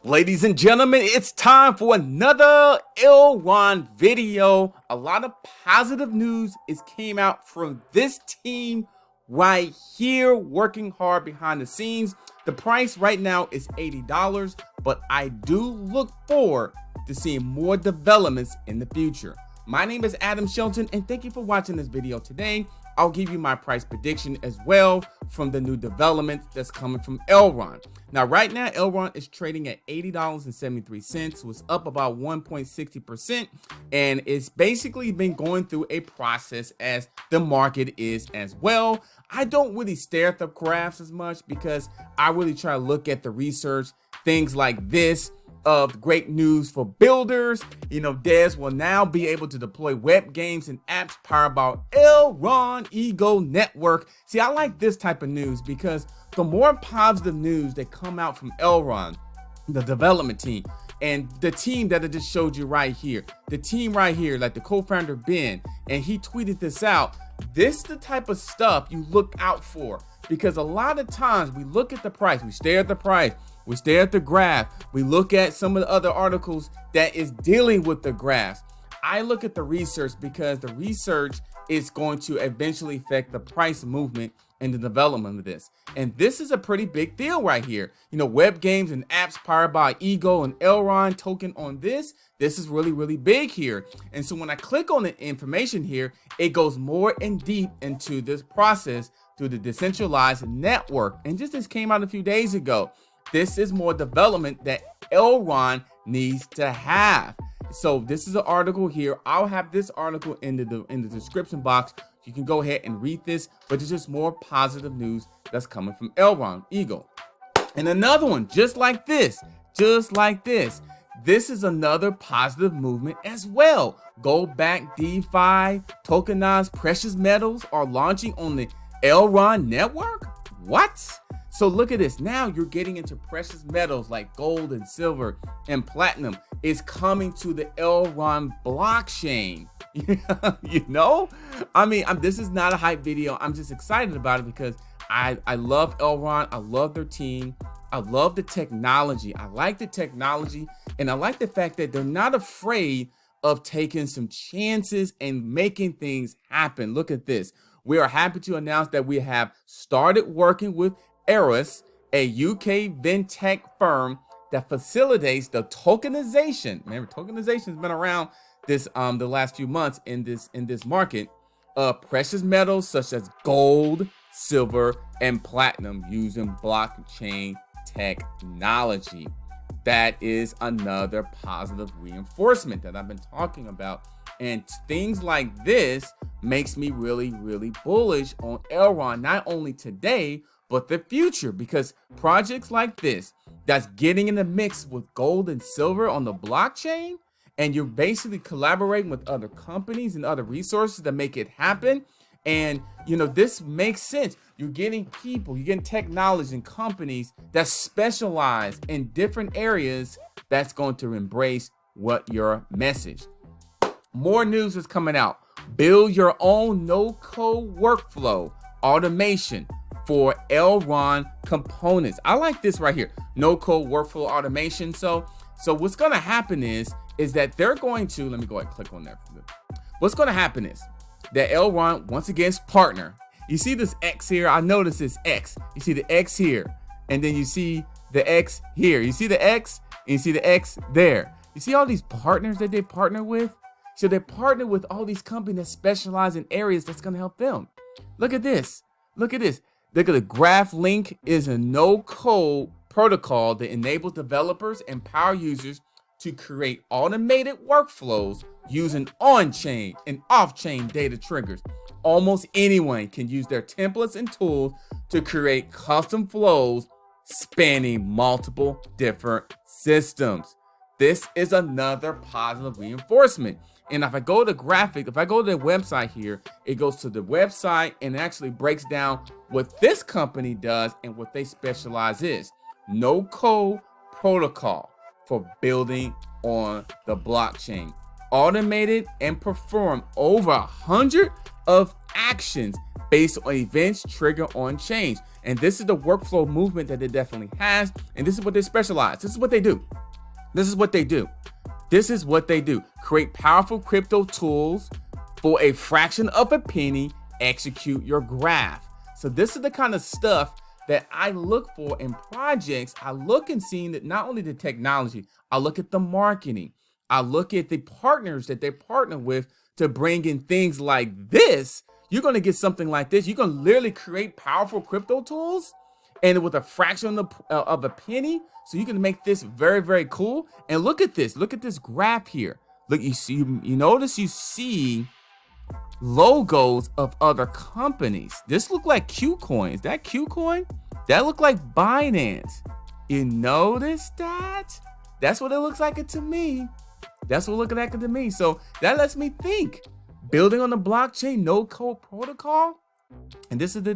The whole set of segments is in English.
Ladies and gentlemen, it's time for another Elrond video. A lot of positive news came out from this team right here, working hard behind the scenes. The price right now is $80, but I do look forward to seeing more developments in the future. My name is Shelton, and thank you for watching this video today. I'll give you my price prediction as well from the new developments that's coming from Elrond. Now, right now, Elrond is trading at $80.73, so it's up about 1.60%, and it's basically been going through a process as the market is as well. I don't really stare at the graphs as much because I really try to look at the research, things like this, of great news for builders. Devs will now be able to deploy web games and apps powered by Elrond Network. See, I like this type of news because the more positive news that come out from Elrond, the development team, and the team that I just showed you right here, the team right here, like the co-founder Ben, and he tweeted this out. This is the type of stuff you look out for, because a lot of times we look at the price, we stare at the price, we stare at the graph, we look at some of the other articles that is dealing with the graphs. I look at the research because the research is going to eventually affect the price movement and the development of this. And this is a pretty big deal right here. Web games and apps powered by eGold and Elrond token on this is really, really big here. And so when I click on the information here, it goes more in deep into this process through the decentralized network. And just this came out a few days ago. This is more development that Elrond needs to have. So this is an article here. I'll have this article in the description box. You can go ahead and read this, but it's just more positive news that's coming from Elrond eGold. And another one, just like this. This is another positive movement as well. Gold-backed DeFi tokenized precious metals are launching on the Elrond Network. What? So look at this. Now you're getting into precious metals like gold and silver and platinum is coming to the Elrond blockchain. This is not a hype video. I'm just excited about it because I love Elrond. I love their team. I love the technology. I like the technology, and I like the fact that they're not afraid of taking some chances and making things happen. Look at this. We are happy to announce that we have started working with Aurus, a UK fintech firm that facilitates the tokenization. Remember, tokenization has been around the last few months in this market of precious metals such as gold, silver, and platinum using blockchain technology. That is another positive reinforcement that I've been talking about. And things like this makes me really, really bullish on Elrond, not only today, but the future, because projects like this that's getting in the mix with gold and silver on the blockchain, and you're basically collaborating with other companies and other resources to make it happen. And this makes sense. You're getting people, you're getting technology and companies that specialize in different areas that's going to embrace what your message. More news is coming out. Build your own no-code workflow automation for Elrond components. I like this right here, no-code workflow automation. So what's going to happen is that they're going to, let me go ahead and click on there. What's going to happen is that Elrond, once again, is partner. You see this X here? I notice this X. You see the X here, and then you see the X here. You see the X, and you see the X there. You see all these partners that they partner with? So they partner with all these companies that specialize in areas that's going to help them. Look at this. Look at this. Look at the Graphlinq is a no-code protocol that enables developers and power users to create automated workflows using on-chain and off-chain data triggers. Almost anyone can use their templates and tools to create custom flows spanning multiple different systems. This is another positive reinforcement. And if I go to Graphlinq, if I go to the website here, it goes to the website and actually breaks down what this company does and what they specialize is. No code protocol for building on the blockchain. Automated and perform over 100 of actions based on events triggered on change. And this is the workflow movement that it definitely has. And this is what they specialize. This is what they do. This is what they do. This is what they do. Create powerful crypto tools for a fraction of a penny. Execute your graph. So this is the kind of stuff that I look for in projects. I look and seeing that not only the technology, I look at the marketing. I look at the partners that they partner with to bring in things like this. You're going to get something like this. You're going to literally create powerful crypto tools and with a fraction of a penny. So you can make this very, very cool. And look at this. Look at this graph here. Look, you see, you notice you see logos of other companies. This look like Qcoin. Is that Qcoin? That look like Binance. You notice that? That's what it looks like to me. That's what it looks like to me. So that lets me think. Building on the blockchain, no code protocol. And this is the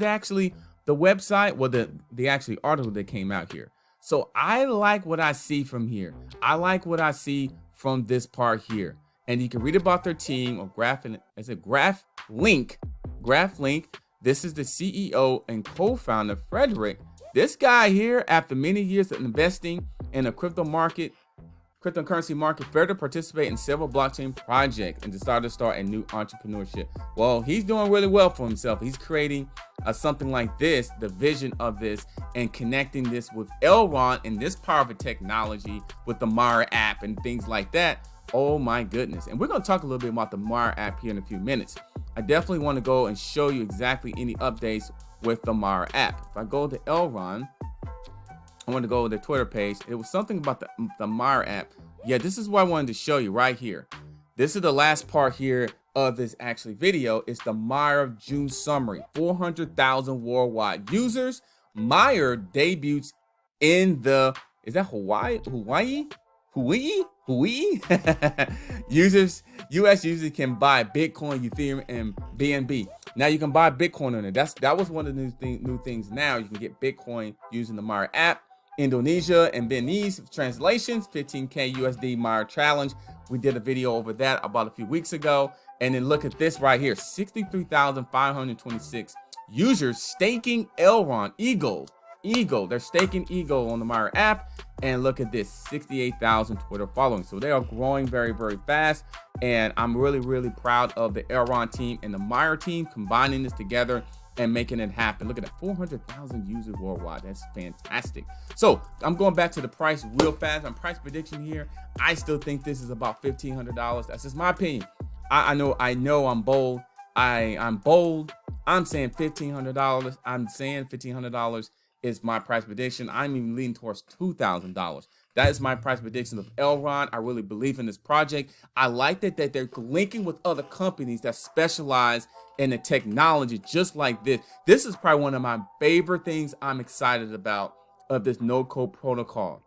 website, well, the actually article that came out here. So I like what I see from here. I like what I see from this part here. And you can read about their team or Graphlinq. This is the CEO and co-founder, Frederick. This guy here, after many years of investing in a cryptocurrency market, failed to participate in several blockchain projects and decided to start a new entrepreneurship. Well, he's doing really well for himself. He's creating something like this, the vision of this, and connecting this with Elrond and this powerful technology with the Maiar app and things like that. Oh my goodness. And we're going to talk a little bit about the Maiar app here in a few minutes. I definitely want to go and show you exactly any updates with the Maiar app. If I go to Elrond, I want to go to the Twitter page. It was something about the Maiar app. Yeah, this is what I wanted to show you right here. This is the last part here of this actually video. It's the Maiar June summary. 400,000 worldwide users. Maiar debuts in the, is that Hawaii? US users can buy Bitcoin, Ethereum, and BNB. Now you can buy Bitcoin on it. That was one of the new things. Now you can get Bitcoin using the Maiar app. Indonesia and Beninese translations, 15K USD Maiar challenge. We did a video over that about a few weeks ago. And then look at this right here, 63,526 users staking Elrond, eGold. They're staking eGold on the Maiar app. And look at this, 68,000 Twitter following. So they are growing very, very fast. And I'm really, really proud of the Elrond team and the Maiar team combining this together and making it happen. Look at that, 400,000 users worldwide. That's fantastic. So I'm going back to the price real fast. On price prediction here, I still think this is about $1,500. That's just my opinion. I know I'm bold. I'm bold. I'm saying $1,500. I'm saying $1,500 is my price prediction. I'm even leaning towards $2,000. That is my price prediction of Elrond. I really believe in this project. I like that they're linking with other companies that specialize in the technology just like this. This is probably one of my favorite things I'm excited about of this no-code protocol.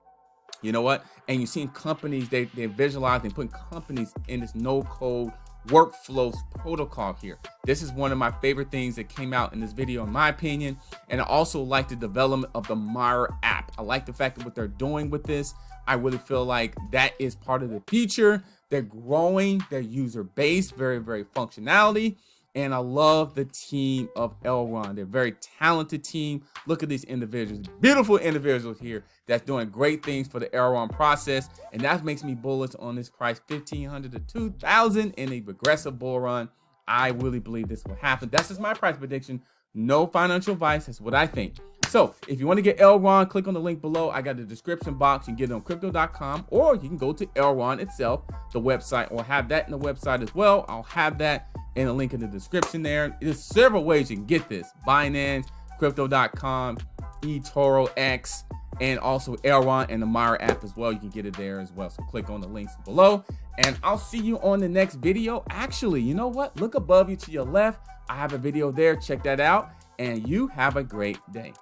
You know what? And you're seeing companies, they're visualizing, putting companies in this no-code workflows protocol here. This is one of my favorite things that came out in this video, in my opinion. And I also like the development of the Maiar app. I like the fact that what they're doing with this, I really feel like that is part of the future. They're growing their user base, very, very functionality. And I love the team of Elrond. They're a very talented team. Look at these individuals, beautiful individuals here that's doing great things for the Elrond process. And that makes me bullish on this price, $1,500 to $2,000 in a regressive bull run. I really believe this will happen. That's just my price prediction. No financial advice. That's what I think. So if you want to get Elrond, click on the link below. I got the description box. You can get it on crypto.com, or you can go to Elrond itself, the website, or have that in the website as well. I'll have that in a link in the description there. There's several ways you can get this. Binance, crypto.com, eToro X, and also Elrond and the Maiar app as well. You can get it there as well. So click on the links below, and I'll see you on the next video. Actually, you know what? Look above you to your left. I have a video there. Check that out, and you have a great day.